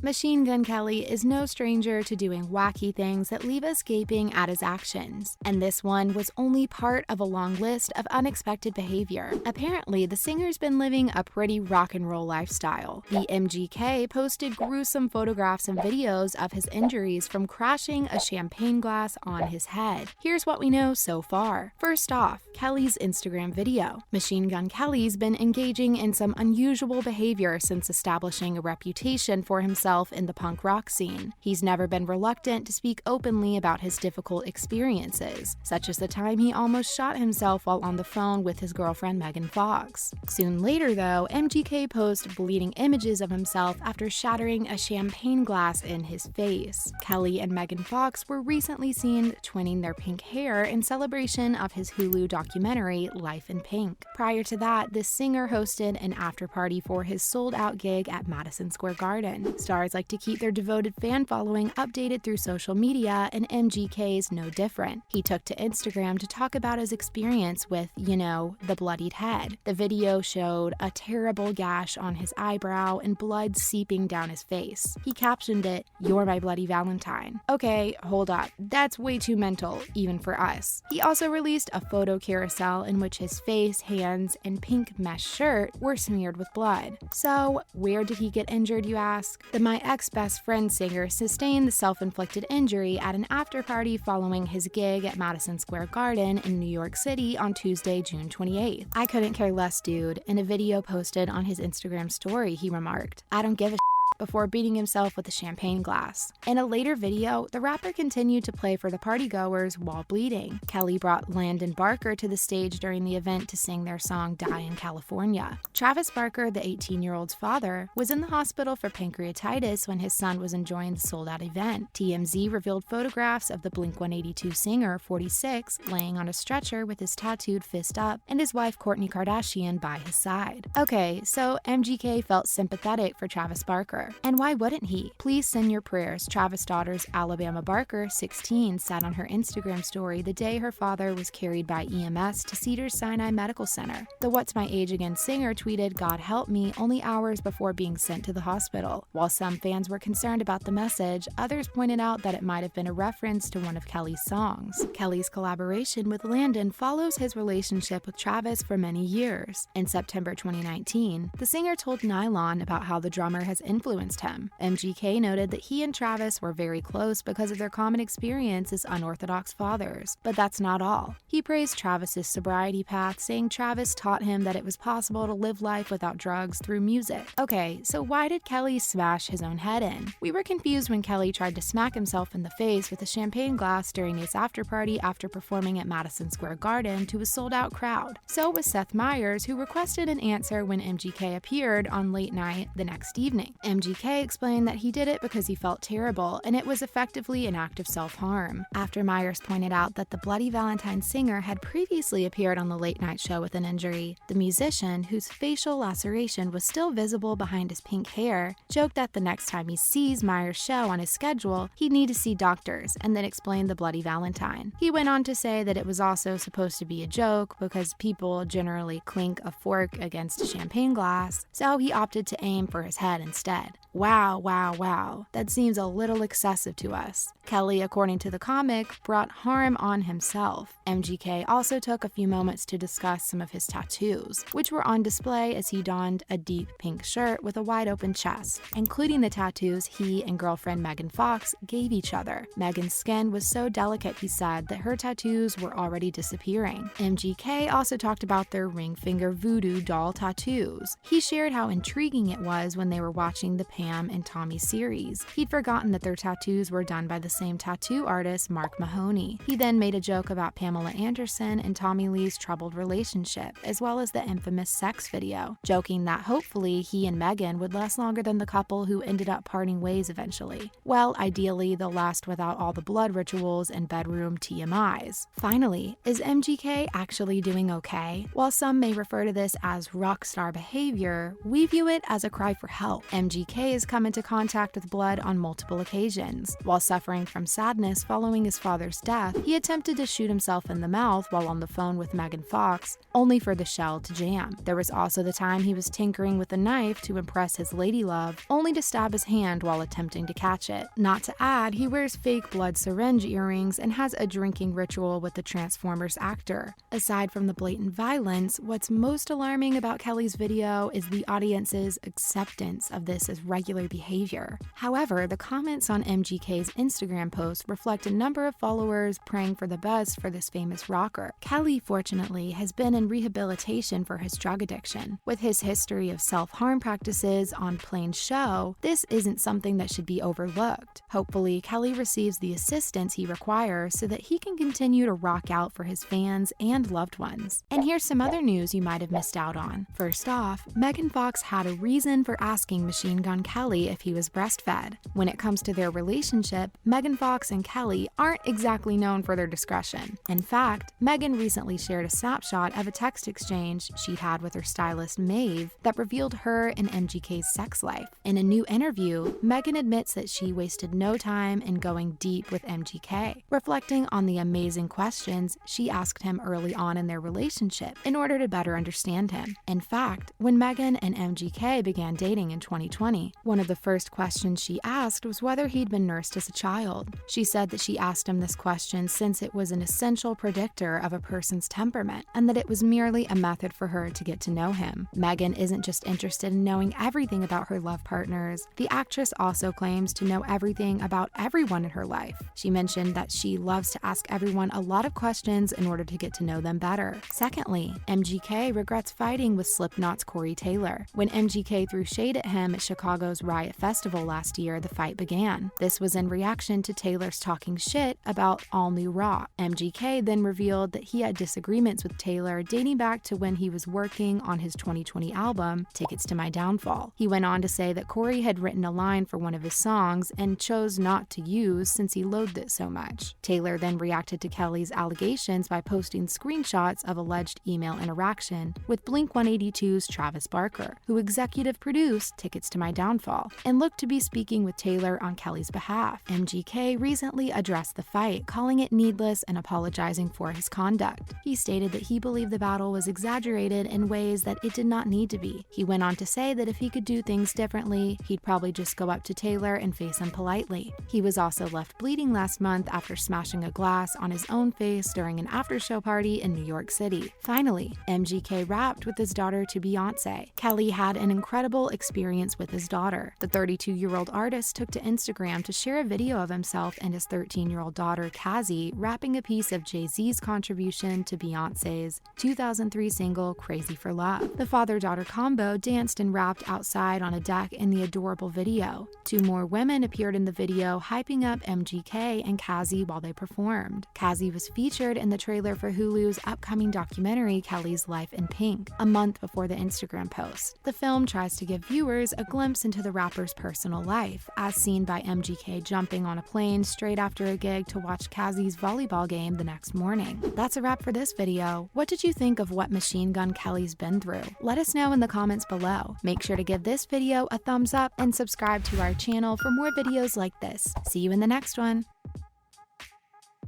Machine Gun Kelly is no stranger to doing wacky things that leave us gaping at his actions, and this one was only part of a long list of unexpected behavior. Apparently, the singer's been living a pretty rock and roll lifestyle. The MGK posted gruesome photographs and videos of his injuries from crashing a champagne glass on his head. Here's what we know so far. First off, Kelly's Instagram video. Machine Gun Kelly's been engaging in some unusual behavior since establishing a reputation for himself in the punk rock scene. He's never been reluctant to speak openly about his difficult experiences, such as the time he almost shot himself while on the phone with his girlfriend Megan Fox. Soon later, though, MGK posted bleeding images of himself after shattering a champagne glass in his face. Kelly and Megan Fox were recently seen twinning their pink hair in celebration of his Hulu documentary Life in Pink. Prior to that, this singer hosted an after-party for his sold-out gig at Madison Square Garden. Stars like to keep their devoted fan following updated through social media, and MGK's no different. He took to Instagram to talk about his experience with, the bloodied head. The video showed a terrible gash on his eyebrow and blood seeping down his face. He captioned it, "You're my bloody Valentine." Okay, hold up. That's way too mental, even for us. He also released a photo carousel in which his face, hands, and pink mesh shirt were smeared with blood. So, where did he get injured, you ask? The My Ex-Best Friend singer sustained the self-inflicted injury at an after-party following his gig at Madison Square Garden in New York City on Tuesday, June 28th. "I couldn't care less, dude." In a video posted on his Instagram story, he remarked, "I don't give a before beating himself with a champagne glass." In a later video, the rapper continued to play for the partygoers while bleeding. Kelly brought Landon Barker to the stage during the event to sing their song Die in California. Travis Barker, the 18-year-old's father, was in the hospital for pancreatitis when his son was enjoying the sold-out event. TMZ revealed photographs of the Blink-182 singer, 46, laying on a stretcher with his tattooed fist up and his wife Kourtney Kardashian by his side. Okay, so MGK felt sympathetic for Travis Barker. And why wouldn't he? "Please send your prayers." Travis' daughter's Alabama Barker, 16, said on her Instagram story the day her father was carried by EMS to Cedars-Sinai Medical Center. The What's My Age Again singer tweeted, "God help me," only hours before being sent to the hospital. While some fans were concerned about the message, others pointed out that it might have been a reference to one of Kelly's songs. Kelly's collaboration with Landon follows his relationship with Travis for many years. In September 2019, the singer told Nylon about how the drummer has influenced him. MGK noted that he and Travis were very close because of their common experience as unorthodox fathers. But that's not all. He praised Travis's sobriety path, saying Travis taught him that it was possible to live life without drugs through music. Okay, so why did Kelly smash his own head in? We were confused when Kelly tried to smack himself in the face with a champagne glass during his after-party after performing at Madison Square Garden to a sold-out crowd. So was Seth Meyers, who requested an answer when MGK appeared on Late Night the next evening. MGK explained that he did it because he felt terrible, and it was effectively an act of self-harm. After Myers pointed out that the Bloody Valentine singer had previously appeared on the Late Night show with an injury, the musician, whose facial laceration was still visible behind his pink hair, joked that the next time he sees Myers' show on his schedule, he'd need to see doctors, and then explained the Bloody Valentine. He went on to say that it was also supposed to be a joke because people generally clink a fork against a champagne glass, so he opted to aim for his head instead. Wow. That seems a little excessive to us. Kelly, according to the comic, brought harm on himself. MGK also took a few moments to discuss some of his tattoos, which were on display as he donned a deep pink shirt with a wide open chest, including the tattoos he and girlfriend Megan Fox gave each other. Megan's skin was so delicate, he said, that her tattoos were already disappearing. MGK also talked about their ring finger voodoo doll tattoos. He shared how intriguing it was when they were watching the Pam and Tommy series. He'd forgotten that their tattoos were done by the same tattoo artist, Mark Mahoney. He then made a joke about Pamela Anderson and Tommy Lee's troubled relationship, as well as the infamous sex video, joking that hopefully he and Megan would last longer than the couple who ended up parting ways eventually. Well, ideally, they'll last without all the blood rituals and bedroom TMIs. Finally, is MGK actually doing okay? While some may refer to this as rock star behavior, we view it as a cry for help. MGK has come into contact with blood on multiple occasions. While suffering from sadness following his father's death, he attempted to shoot himself in the mouth while on the phone with Megan Fox, only for the shell to jam. There was also the time he was tinkering with a knife to impress his lady love, only to stab his hand while attempting to catch it. Not to add, he wears fake blood syringe earrings and has a drinking ritual with the Transformers actor. Aside from the blatant violence, what's most alarming about Kelly's video is the audience's acceptance of this as regular behavior. However, the comments on MGK's Instagram post reflect a number of followers praying for the best for this famous rocker. Kelly, fortunately, has been in rehabilitation for his drug addiction. With his history of self-harm practices on plain show, this isn't something that should be overlooked. Hopefully, Kelly receives the assistance he requires so that he can continue to rock out for his fans and loved ones. And here's some other news you might have missed out on. First off, Megan Fox had a reason for asking Machine Gun Kelly if he was breastfed. When it comes to their relationship, Megan Fox and Kelly aren't exactly known for their discretion. In fact, Megan recently shared a snapshot of a text exchange she'd had with her stylist Maeve that revealed her and MGK's sex life. In a new interview, Megan admits that she wasted no time in going deep with MGK, reflecting on the amazing questions she asked him early on in their relationship in order to better understand him. In fact, when Megan and MGK began dating in 2020, one of the first questions she asked was whether he'd been nursed as a child. She said that she asked him this question since it was an essential predictor of a person's temperament, and that it was merely a method for her to get to know him. Megan isn't just interested in knowing everything about her love partners. The actress also claims to know everything about everyone in her life. She mentioned that she loves to ask everyone a lot of questions in order to get to know them better. Secondly, MGK regrets fighting with Slipknot's Corey Taylor. When MGK threw shade at him at Chicago's Riot Festival last year, the fight began. This was in reaction to Taylor's talking shit about All New Rock. MGK then revealed that he had disagreements with Taylor dating back to when he was working on his 2020 album, Tickets to My Downfall. He went on to say that Corey had written a line for one of his songs and chose not to use since he loathed it so much. Taylor then reacted to Kelly's allegations by posting screenshots of alleged email interaction with Blink-182's Travis Barker, who executive produced Tickets to My Downfall, and looked to be speaking with Taylor on Kelly's behalf. MGK recently addressed the fight, calling it needless and apologizing for his conduct. He stated that he believed the battle was exaggerated in ways that it did not need to be. He went on to say that if he could do things differently, he'd probably just go up to Taylor and face him politely. He was also left bleeding last month after smashing a glass on his own face during an after-show party in New York City. Finally, MGK rapped with his daughter to Beyonce. Kelly had an incredible experience with his daughter. The 32-year-old artist took to Instagram to share a video of himself and his 13-year-old daughter, Cassie, rapping a piece of Jay-Z's contribution to Beyonce's 2003 single, Crazy for Love. The father-daughter combo danced and rapped outside on a deck in the adorable video. Two more women appeared in the video, hyping up MGK and Cassie while they performed. Cassie was featured in the trailer for Hulu's upcoming documentary, Kelly's Life in Pink, a month before the Instagram post. The film tries to give viewers a glimpse into the rapper's personal life, as seen by MGK jumping on a plane straight after a gig to watch Cassie's volleyball game the next morning. That's a wrap for this video. What did you think of what Machine Gun Kelly's been through? Let us know in the comments below. Make sure to give this video a thumbs up and subscribe to our channel for more videos like this. See you in the next one.